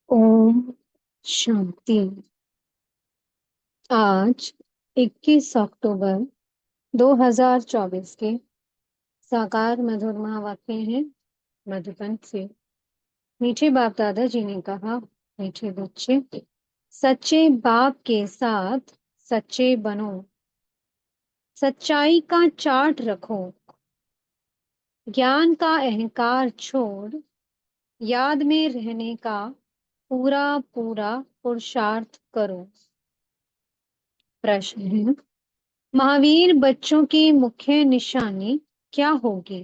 ओम शांति। आज 21 अक्टूबर 2024 के साकार मधुर महावाक्य हैं मधुबन से। मीठे बाप दादा जी ने कहा, मीठे बच्चे, सच्चे बाप के साथ सच्चे बनो, सच्चाई का चार्ट रखो, ज्ञान का अहंकार छोड़ याद में रहने का पूरा पूरा पुरुषार्थ करो। प्रश्न है, महावीर बच्चों की मुख्य निशानी क्या होगी?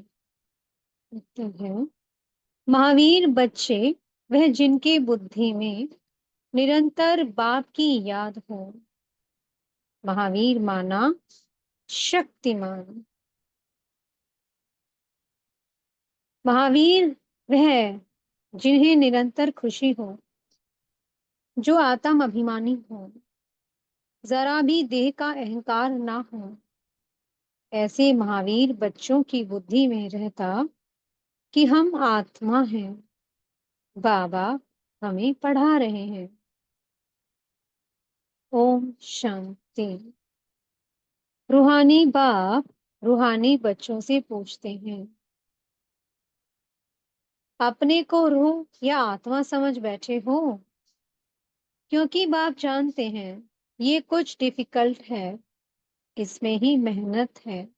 उत्तर है, महावीर बच्चे वह जिनके बुद्धि में निरंतर बाप की याद हो। महावीर माना शक्तिमान। महावीर वह जिन्हें निरंतर खुशी हो, जो आत्म अभिमानी हो, जरा भी देह का अहंकार ना हो। ऐसे महावीर बच्चों की बुद्धि में रहता कि हम आत्मा हैं, बाबा हमें पढ़ा रहे हैं। ओम शांति। रूहानी बाप रूहानी बच्चों से पूछते हैं, अपने को रूह या आत्मा समझ बैठे हो? क्योंकि बाप जानते हैं ये कुछ डिफिकल्ट है, इसमें ही मेहनत है।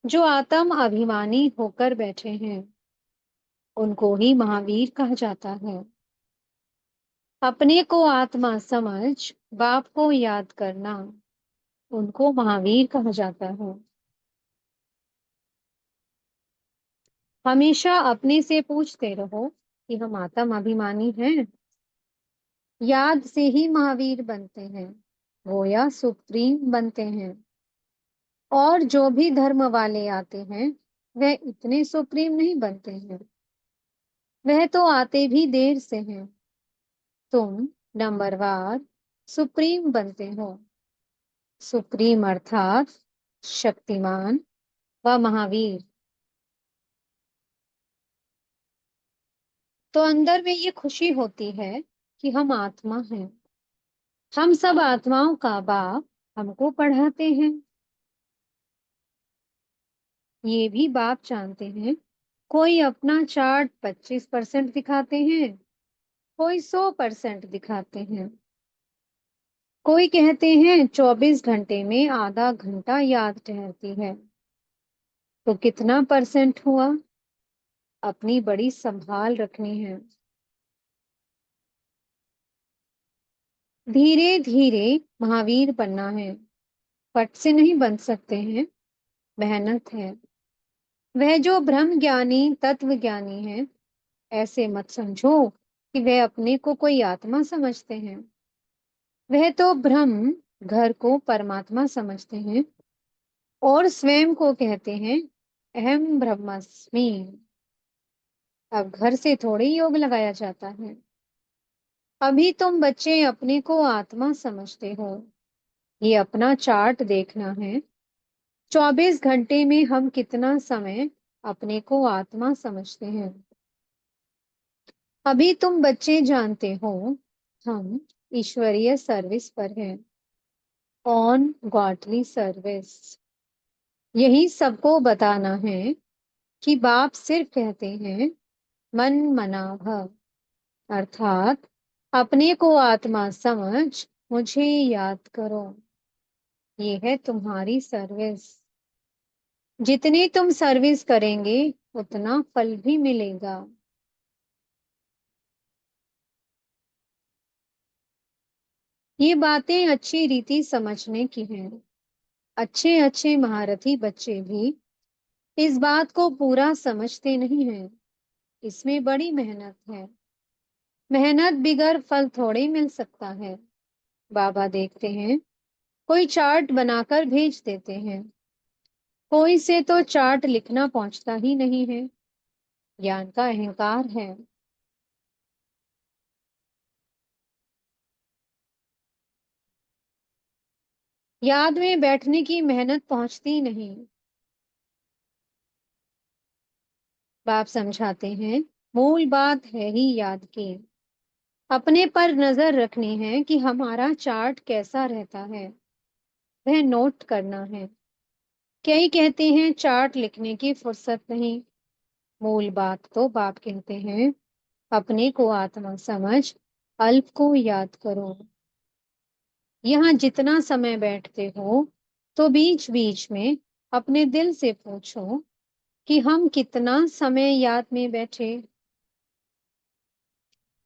जो आत्म अभिमानी होकर बैठे हैं उनको ही महावीर कहा जाता है। अपने को आत्मा समझ बाप को याद करना, उनको महावीर कहा जाता है। हमेशा अपने से पूछते रहो कि हम आत्म अभिमानी हैं। याद से ही महावीर बनते हैं, वो या सुप्रीम बनते हैं। और जो भी धर्म वाले आते हैं वह इतने सुप्रीम नहीं बनते हैं, वह तो आते भी देर से हैं। तुम नंबरवार सुप्रीम बनते हो। सुप्रीम अर्थात शक्तिमान व महावीर। तो अंदर में ये खुशी होती है कि हम आत्मा हैं। हम सब आत्माओं का बाप हमको पढ़ाते हैं। ये भी बाप जानते हैं, कोई अपना चार्ट 25% दिखाते हैं, कोई 100% दिखाते हैं। कोई कहते हैं 24 घंटे में आधा घंटा याद ठहरती है। तो कितना परसेंट हुआ? अपनी बड़ी संभाल रखनी है। धीरे धीरे महावीर बनना है, फट से नहीं बन सकते हैं, मेहनत है। वह जो ब्रह्म ज्ञानी तत्व ज्ञानी है, ऐसे मत समझो कि वह अपने को कोई आत्मा समझते हैं। वह तो ब्रह्म घर को परमात्मा समझते हैं और स्वयं को कहते हैं अहम ब्रह्मास्मि। अब घर से थोड़े ही योग लगाया जाता है। अभी तुम बच्चे अपने को आत्मा समझते हो। ये अपना चार्ट देखना है, 24 घंटे में हम कितना समय अपने को आत्मा समझते हैं। अभी तुम बच्चे जानते हो हम ईश्वरीय सर्विस पर हैं, ऑन गॉडली सर्विस। यही सबको बताना है कि बाप सिर्फ कहते हैं मन मना भव, अर्थात अपने को आत्मा समझ मुझे याद करो। ये है तुम्हारी सर्विस। जितनी तुम सर्विस करेंगे उतना फल भी मिलेगा। ये बातें अच्छी रीति समझने की हैं। अच्छे अच्छे महारथी बच्चे भी इस बात को पूरा समझते नहीं हैं। इसमें बड़ी मेहनत है। मेहनत बिगर फल थोड़े मिल सकता है। बाबा देखते हैं, कोई चार्ट बनाकर भेज देते हैं, कोई से तो चार्ट लिखना पहुंचता ही नहीं है। ज्ञान का अहंकार है। याद में बैठने की मेहनत पहुंचती नहीं। बाप समझाते हैं, मूल बात है ही याद की। अपने पर नजर रखनी है कि हमारा चार्ट कैसा रहता है, वह नोट करना है। कई कहते हैं चार्ट लिखने की फुर्सत नहीं। मूल बात तो बाप कहते हैं, अपने को आत्मा समझ, अल्प को याद करो। यहाँ जितना समय बैठते हो, तो बीच बीच में अपने दिल से पूछो कि हम कितना समय याद में बैठे।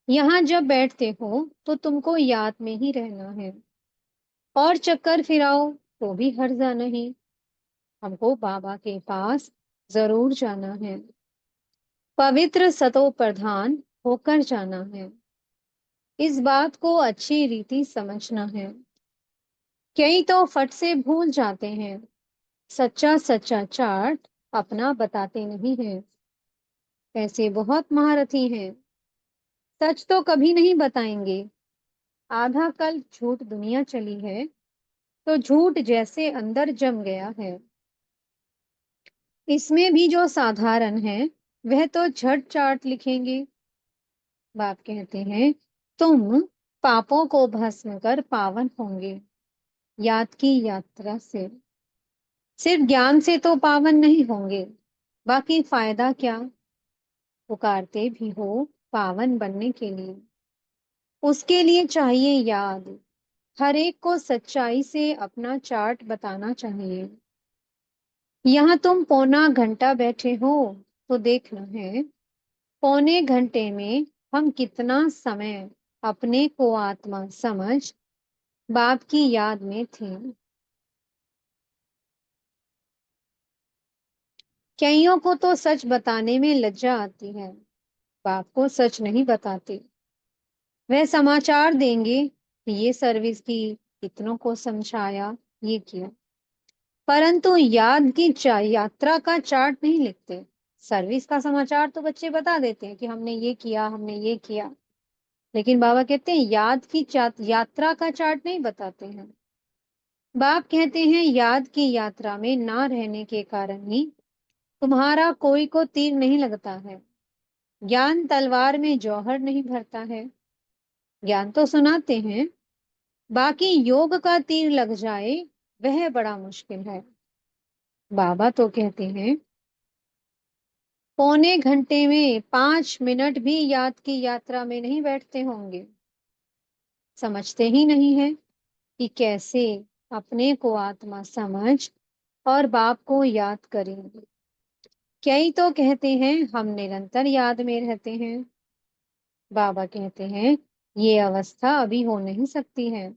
यहाँ जब बैठते हो तो तुमको याद में ही रहना है। और चक्कर फिराओ तो भी हर्जा नहीं, हमको बाबा के पास जरूर जाना है। पवित्र सतो प्रधान होकर जाना है। इस बात को अच्छी रीति समझना है। कई तो फट से भूल जाते हैं, सच्चा सच्चा चार्ट अपना बताते नहीं है। ऐसे बहुत महारथी हैं, सच तो कभी नहीं बताएंगे। आधा कल झूठ दुनिया चली है, तो झूठ जैसे अंदर जम गया है। इसमें भी जो साधारण है, वह तो झट चार्ट लिखेंगे। बाप कहते हैं, तुम पापों को भस्म कर पावन होंगे, याद की यात्रा से। सिर्फ ज्ञान से तो पावन नहीं होंगे, बाकी फायदा क्या। पुकारते भी हो पावन बनने के लिए, उसके लिए चाहिए याद। हर एक को सच्चाई से अपना चार्ट बताना चाहिए। यहाँ तुम पौना घंटा बैठे हो, तो देखना है पौने घंटे में हम कितना समय अपने को आत्मा समझ बाप की याद में थे। कईयों को तो सच बताने में लज्जा आती है, बाप को सच नहीं बताते। वह समाचार देंगे कि ये सर्विस की, इतनों को समझाया, ये किया, परंतु याद की यात्रा का चार्ट नहीं लिखते। सर्विस का समाचार तो बच्चे बता देते हैं कि हमने ये किया, हमने ये किया, लेकिन बाबा कहते हैं याद की यात्रा का चार्ट नहीं बताते हैं। बाप कहते हैं याद की यात्रा में ना रहने के कारण ही तुम्हारा कोई को तीर नहीं लगता है। ज्ञान तलवार में जौहर नहीं भरता है। ज्ञान तो सुनाते हैं, बाकी योग का तीर लग जाए, वह बड़ा मुश्किल है। बाबा तो कहते हैं, पौने घंटे में 5 मिनट भी याद की यात्रा में नहीं बैठते होंगे। समझते ही नहीं है कि कैसे अपने को आत्मा समझ और बाप को याद करेंगे। कई तो कहते हैं हम निरंतर याद में रहते हैं। बाबा कहते हैं, ये अवस्था अभी हो नहीं सकती है।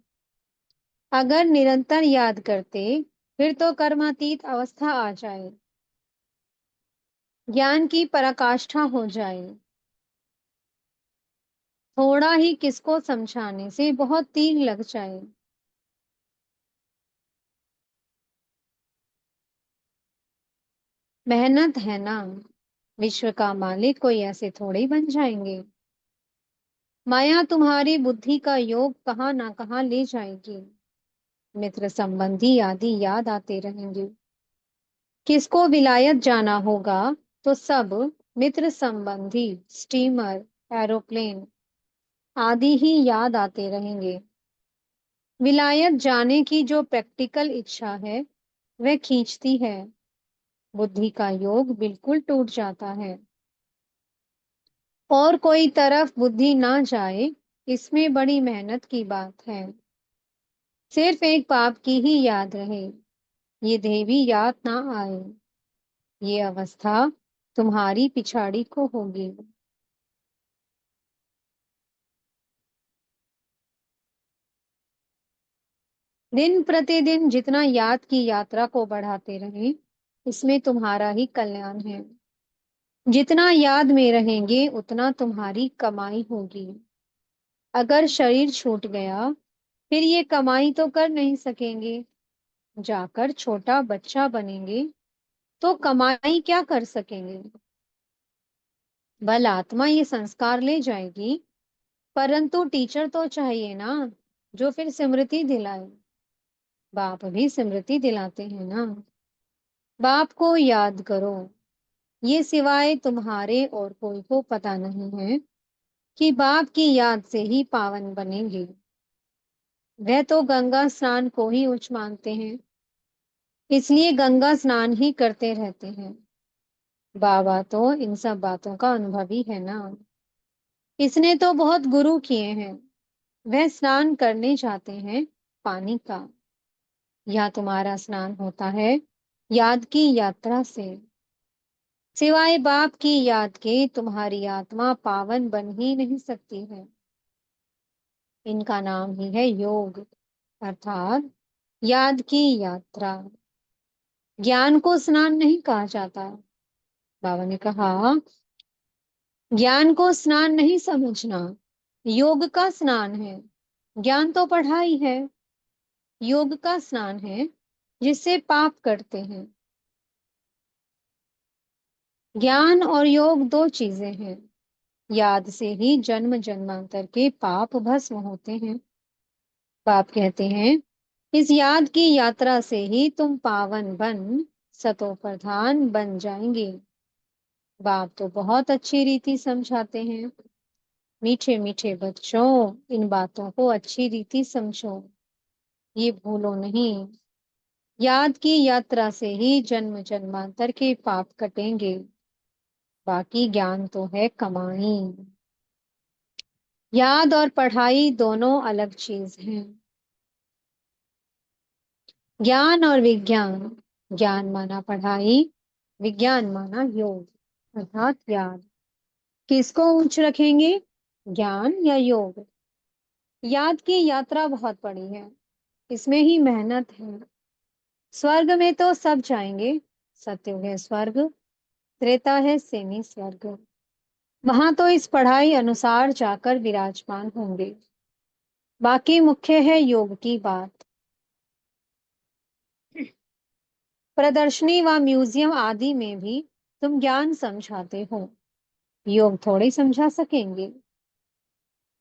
अगर निरंतर याद करते, फिर तो कर्मातीत अवस्था आ जाए, ज्ञान की पराकाष्ठा हो जाए। थोड़ा ही किसको समझाने से बहुत तीर लग जाए। मेहनत है ना, विश्व का मालिक कोई ऐसे थोड़े ही बन जाएंगे। माया तुम्हारी बुद्धि का योग कहाँ ना कहाँ ले जाएगी। मित्र संबंधी आदि याद आते रहेंगे। किसको विलायत जाना होगा, तो सब मित्र संबंधी, स्टीमर, एरोप्लेन आदि ही याद आते रहेंगे। विलायत जाने की जो प्रैक्टिकल इच्छा है, वह खींचती है। बुद्धि का योग बिल्कुल टूट जाता है। और कोई तरफ बुद्धि ना जाए, इसमें बड़ी मेहनत की बात है। सिर्फ एक पाप की ही याद रहे, ये देवी याद ना आए। ये अवस्था तुम्हारी पिछाड़ी को होगी। दिन प्रतिदिन जितना याद की यात्रा को बढ़ाते रहें, इसमें तुम्हारा ही कल्याण है। जितना याद में रहेंगे, उतना तुम्हारी कमाई होगी। अगर शरीर छूट गया, फिर ये कमाई तो कर नहीं सकेंगे। जाकर छोटा बच्चा बनेंगे, तो कमाई क्या कर सकेंगे। बल आत्मा ये संस्कार ले जाएगी, परंतु टीचर तो चाहिए ना, जो फिर स्मृति दिलाए। बाप भी स्मृति दिलाते हैं ना। बाप को याद करो, ये सिवाय तुम्हारे और कोई को पता नहीं है कि बाप की याद से ही पावन बनेंगे। वह तो गंगा स्नान को ही उच्च मानते हैं, इसलिए गंगा स्नान ही करते रहते हैं। बाबा तो इन सब बातों का अनुभवी है ना। इसने तो बहुत गुरु किए हैं। वह स्नान करने जाते हैं पानी का। यहाँ तुम्हारा स्नान होता है याद की यात्रा से। सिवाय बाप की याद के तुम्हारी आत्मा पावन बन ही नहीं सकती है। इनका नाम ही है योग, अर्थात याद की यात्रा। ज्ञान को स्नान नहीं कहा जाता। बाबा ने कहा, ज्ञान को स्नान नहीं समझना, योग का स्नान है। ज्ञान तो पढ़ाई है, योग का स्नान है जिससे पाप करते हैं। ज्ञान और योग दो चीजें हैं। याद से ही जन्म जन्मांतर के पाप भस्म होते हैं। बाप कहते हैं, इस याद की यात्रा से ही तुम पावन बन सतो प्रधान बन जाएंगे। बाप तो बहुत अच्छी रीति समझाते हैं। मीठे मीठे बच्चों, इन बातों को अच्छी रीति समझो, ये भूलो नहीं। याद की यात्रा से ही जन्म जन्मांतर के पाप कटेंगे। बाकी ज्ञान तो है कमाई। याद और पढ़ाई दोनों अलग चीज हैं। ज्ञान और विज्ञान, ज्ञान माना पढ़ाई, विज्ञान माना योग अर्थात याद। किसको ऊंच रखेंगे, ज्ञान या योग? याद की यात्रा बहुत बड़ी है, इसमें ही मेहनत है। स्वर्ग में तो सब जाएंगे। सत्युग है स्वर्ग, त्रेता है सेमी स्वर्ग। वहां तो इस पढ़ाई अनुसार जाकर विराजमान होंगे। बाकी मुख्य है योग की बात। प्रदर्शनी व म्यूजियम आदि में भी तुम ज्ञान समझाते हो, योग थोड़े समझा सकेंगे।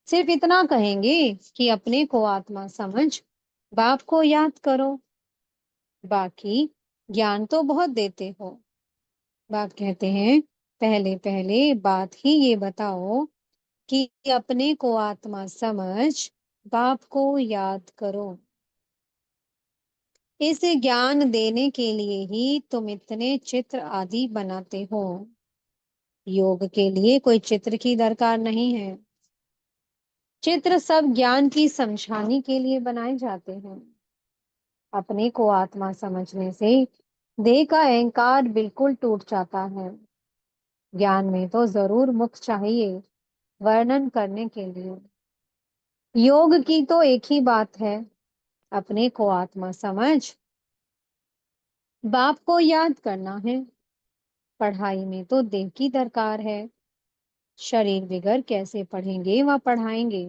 सिर्फ इतना कहेंगे कि अपने को आत्मा समझ बाप को याद करो। बाकी ज्ञान तो बहुत देते हो। बाप कहते हैं, पहले पहले बात ही ये बताओ कि अपने को आत्मा समझ बाप को याद करो। इस ज्ञान देने के लिए ही तुम इतने चित्र आदि बनाते हो। योग के लिए कोई चित्र की दरकार नहीं है। चित्र सब ज्ञान की समझाने के लिए बनाए जाते हैं। अपने को आत्मा समझने से देह का अहंकार बिल्कुल टूट जाता है। ज्ञान में तो जरूर मुख चाहिए वर्णन करने के लिए। योग की तो एक ही बात है, अपने को आत्मा समझ बाप को याद करना है। पढ़ाई में तो देह की दरकार है। शरीर बिगर कैसे पढ़ेंगे व पढ़ाएंगे।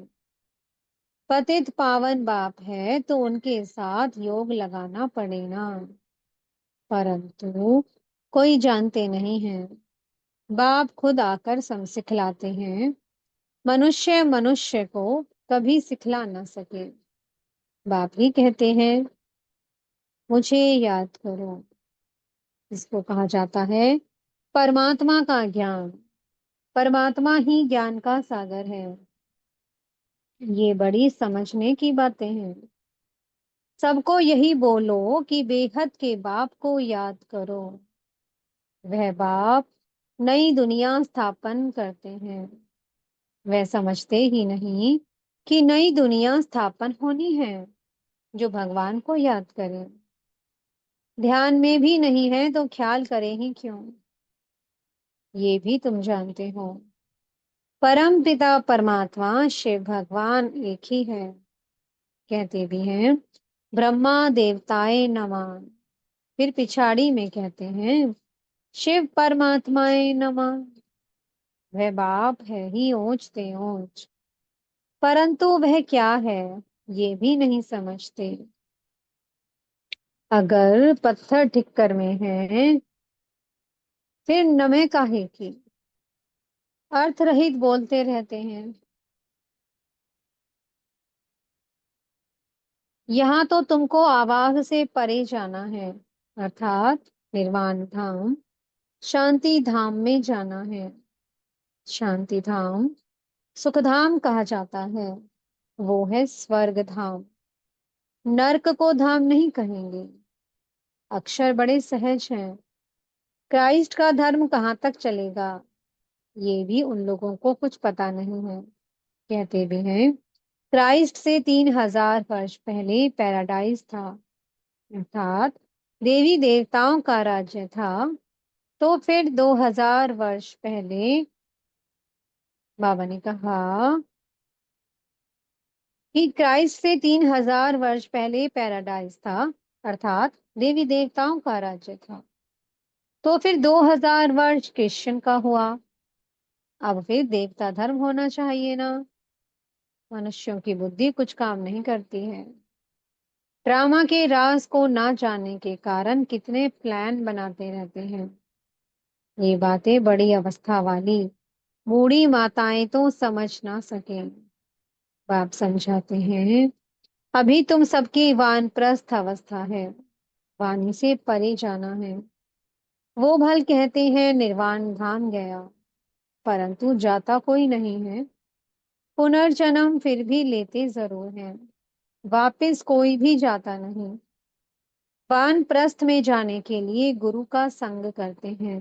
पतित पावन बाप है तो उनके साथ योग लगाना पड़ेगा। परंतु कोई जानते नहीं है। बाप खुद आकर सम सिखलाते हैं। मनुष्य मनुष्य को कभी सिखला ना सके। बाप ही कहते हैं, मुझे याद करो। इसको कहा जाता है परमात्मा का ज्ञान। परमात्मा ही ज्ञान का सागर है। ये बड़ी समझने की बातें हैं। सबको यही बोलो कि बेहद के बाप को याद करो। वह बाप नई दुनिया स्थापन करते हैं। वह समझते ही नहीं कि नई दुनिया स्थापन होनी है जो भगवान को याद करे। ध्यान में भी नहीं है तो ख्याल करें ही क्यों? ये भी तुम जानते हो। परम पिता परमात्मा शिव भगवान एक ही है। कहते भी हैं, ब्रह्मा देवताए नमः। फिर पिछाड़ी में कहते हैं, शिव परमात्माए नमः। वह बाप है ही ऊंच ते ऊंच, परंतु वह क्या है ये भी नहीं समझते। अगर पत्थर ठिक्कर में है फिर नमे काहे की? अर्थ रहित बोलते रहते हैं। यहाँ तो तुमको आवाज से परे जाना है, अर्थात निर्वाण धाम, शांति धाम में जाना है। शांति धाम सुखधाम कहा जाता है, वो है स्वर्ग धाम। नर्क को धाम नहीं कहेंगे। अक्षर बड़े सहज हैं। क्राइस्ट का धर्म कहाँ तक चलेगा, ये भी उन लोगों को कुछ पता नहीं है। कहते भी हैं क्राइस्ट से 3000 वर्ष पहले पैराडाइज था, अर्थात देवी देवताओं का राज्य था। तो फिर 2000 वर्ष पहले बाबा ने कहा कि क्राइस्ट से 3000 वर्ष पहले पैराडाइज था, अर्थात देवी देवताओं का राज्य था। तो फिर 2000 वर्ष क्रिश्चियन का हुआ। अब फिर देवता धर्म होना चाहिए ना। मनुष्यों की बुद्धि कुछ काम नहीं करती है। ड्रामा के राज को ना जानने के कारण कितने प्लान बनाते रहते हैं। ये बातें बड़ी अवस्था वाली बूढ़ी माताएं तो समझ ना सके। बाप समझाते हैं अभी तुम सबकी वानप्रस्थ अवस्था है, वाणी से परे जाना है। वो भल कहते हैं निर्वाण धाम गया, परंतु जाता कोई नहीं है। पुनर्जन्म फिर भी लेते जरूर हैं, वापस कोई भी जाता नहीं। वानप्रस्थ में जाने के लिए गुरु का संग करते हैं।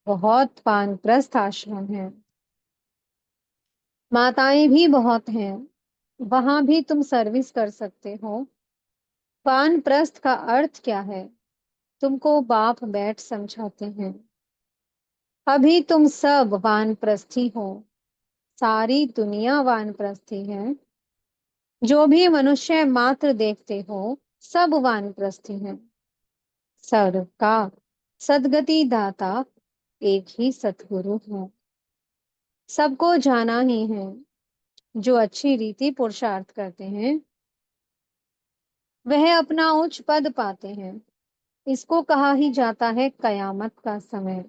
बहुत वानप्रस्थ आश्रम है, माताएं भी बहुत हैं, वहां भी तुम सर्विस कर सकते हो। वानप्रस्थ का अर्थ क्या है, तुमको बाप बैठ समझाते हैं। अभी तुम सब वानप्रस्थी हो, सारी दुनिया वानप्रस्थी है। जो भी मनुष्य मात्र देखते हो, सब वानप्रस्थी हैं। सर्व का सदगति दाता एक ही सतगुरु है। सबको जाना ही है। जो अच्छी रीति पुरुषार्थ करते हैं वह अपना उच्च पद पाते हैं। इसको कहा ही जाता है कयामत का समय।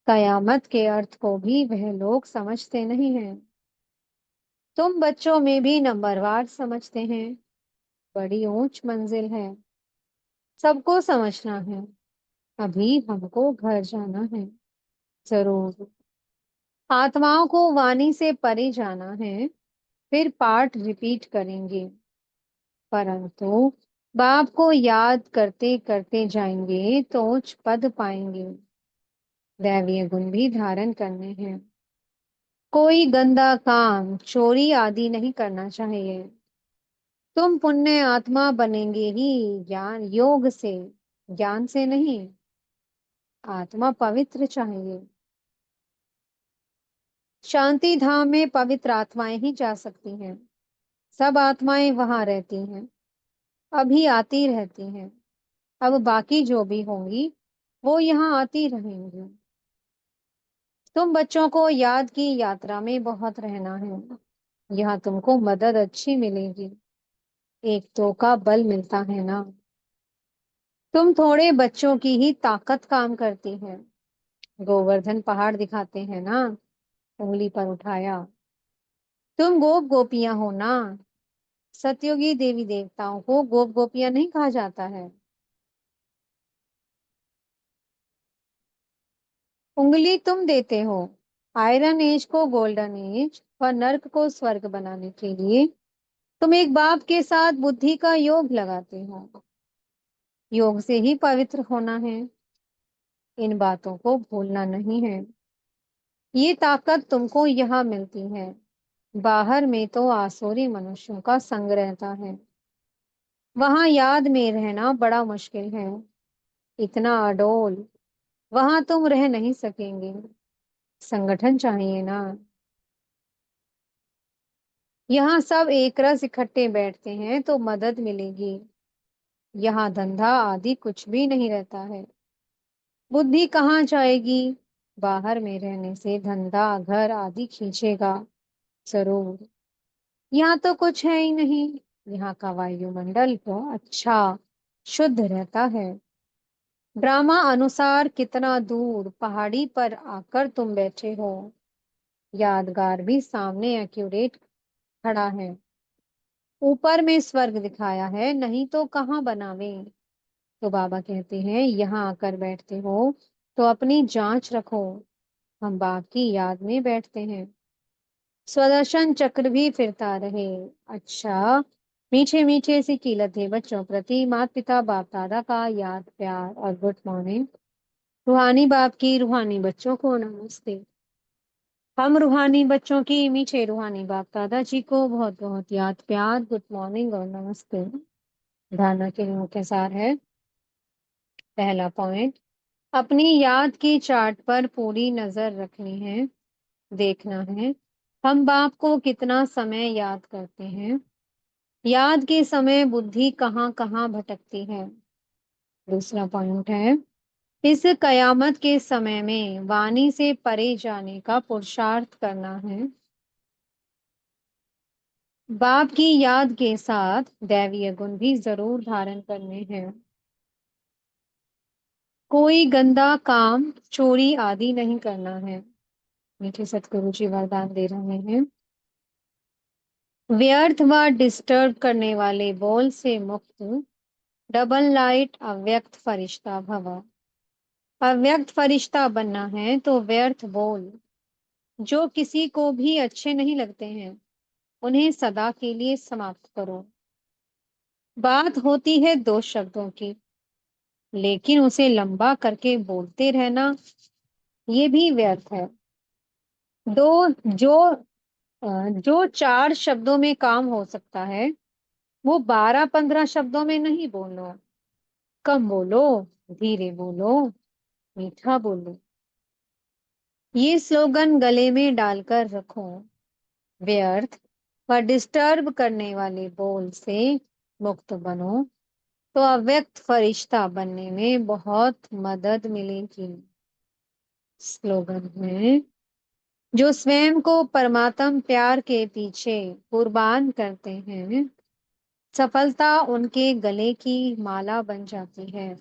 कयामत के अर्थ को भी वह लोग समझते नहीं हैं। तुम बच्चों में भी नंबरवार समझते हैं, बड़ी ऊंच मंजिल है। सबको समझना है। अभी हमको घर जाना है, जरूर। आत्माओं को वाणी से परे जाना है, फिर पाठ रिपीट करेंगे। परंतु बाप को याद करते करते जाएंगे तो उच्च पद पाएंगे। दैवीय गुण भी धारण करने हैं। कोई गंदा काम, चोरी आदि नहीं करना चाहिए। तुम पुण्य आत्मा बनेंगे ही ज्ञान योग से, ज्ञान से नहीं। आत्मा पवित्र चाहिए। शांति धाम में पवित्र आत्माएं ही जा सकती हैं। सब आत्माएं वहां रहती हैं, अभी आती रहती हैं। अब बाकी जो भी होंगी वो यहाँ आती रहेंगी। तुम बच्चों को याद की यात्रा में बहुत रहना है। यहाँ तुमको मदद अच्छी मिलेगी। एक तो का बल मिलता है ना। तुम थोड़े बच्चों की ही ताकत काम करती है। गोवर्धन पहाड़ दिखाते हैं ना, उंगली पर उठाया। तुम गोप गोपियां हो ना। सतयुगी देवी देवताओं को गोप गोपियां नहीं कहा जाता है। उंगली तुम देते हो। आयरन एज को गोल्डन एज व नर्क को स्वर्ग बनाने के लिए तुम एक बाप के साथ बुद्धि का योग लगाते हो। योग से ही पवित्र होना है। इन बातों को भूलना नहीं है। ये ताकत तुमको यहाँ मिलती है। बाहर में तो आसुरी मनुष्यों का संग रहता है। वहां याद में रहना बड़ा मुश्किल है। इतना अडोल वहां तुम रह नहीं सकेंगे। संगठन चाहिए ना। यहाँ सब एक रस इकट्ठे बैठते हैं तो मदद मिलेगी। यहाँ धंधा आदि कुछ भी नहीं रहता है। बुद्धि कहाँ जाएगी। बाहर में रहने से धंधा घर आदि खींचेगा जरूर। यहाँ तो कुछ है ही नहीं। यहाँ का वायुमंडल तो अच्छा शुद्ध रहता है। ड्रामा अनुसार कितना दूर पहाड़ी पर आकर तुम बैठे हो। यादगार भी सामने एक्यूरेट खड़ा है। ऊपर में स्वर्ग दिखाया है, नहीं तो कहाँ बनावे। तो बाबा कहते हैं यहाँ आकर बैठते हो तो अपनी जांच रखो। हम बाप की याद में बैठते हैं। स्वदर्शन चक्र भी फिरता रहे। अच्छा, मीठे मीठे सी कीलत है बच्चों प्रति माता पिता बाप दादा का याद प्यार और गुड मॉर्निंग। रूहानी बाप की रूहानी बच्चों को नमस्ते। हम रूहानी बच्चों की मीठे रूहानी बाप दादाजी को बहुत बहुत याद प्यार गुड मॉर्निंग और नमस्ते। धारणा के मुख्य सार है। पहला पॉइंट, अपनी याद की चार्ट पर पूरी नजर रखनी है। देखना है हम बाप को कितना समय याद करते हैं। याद के समय बुद्धि कहाँ कहाँ भटकती है। दूसरा पॉइंट है, इस कयामत के समय में वाणी से परे जाने का पुरुषार्थ करना है। बाप की याद के साथ दैवीय गुण भी जरूर धारण करने हैं। कोई गंदा काम चोरी आदि नहीं करना है। मीठे सतगुरु जी वरदान दे रहे हैं। व्यर्थ व डिस्टर्ब करने वाले बोल से मुक्त डबल लाइट अव्यक्त फरिश्ता भव। अव्यक्त फरिश्ता बनना है तो व्यर्थ बोल जो किसी को भी अच्छे नहीं लगते हैं उन्हें सदा के लिए समाप्त करो। बात होती है दो शब्दों की, लेकिन उसे लंबा करके बोलते रहना ये भी व्यर्थ है। दो जो जो चार शब्दों में काम हो सकता है वो 12-15 शब्दों में नहीं बोलो। कम बोलो, धीरे बोलो, मीठा बोलो। ये स्लोगन गले में डालकर रखो। व्यर्थ व डिस्टर्ब करने वाले बोल से मुक्त बनो तो अव्यक्त फरिश्ता बनने में बहुत मदद मिलेगी। स्लोगन है, जो स्वयं को परमात्म प्यार के पीछे कुर्बान करते हैं सफलता उनके गले की माला बन जाती है।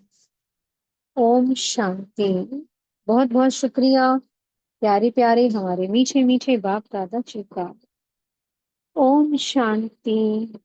ओम शांति। बहुत बहुत शुक्रिया प्यारे प्यारे हमारे मीठे मीठे बाप दादा जी का। ओम शांति।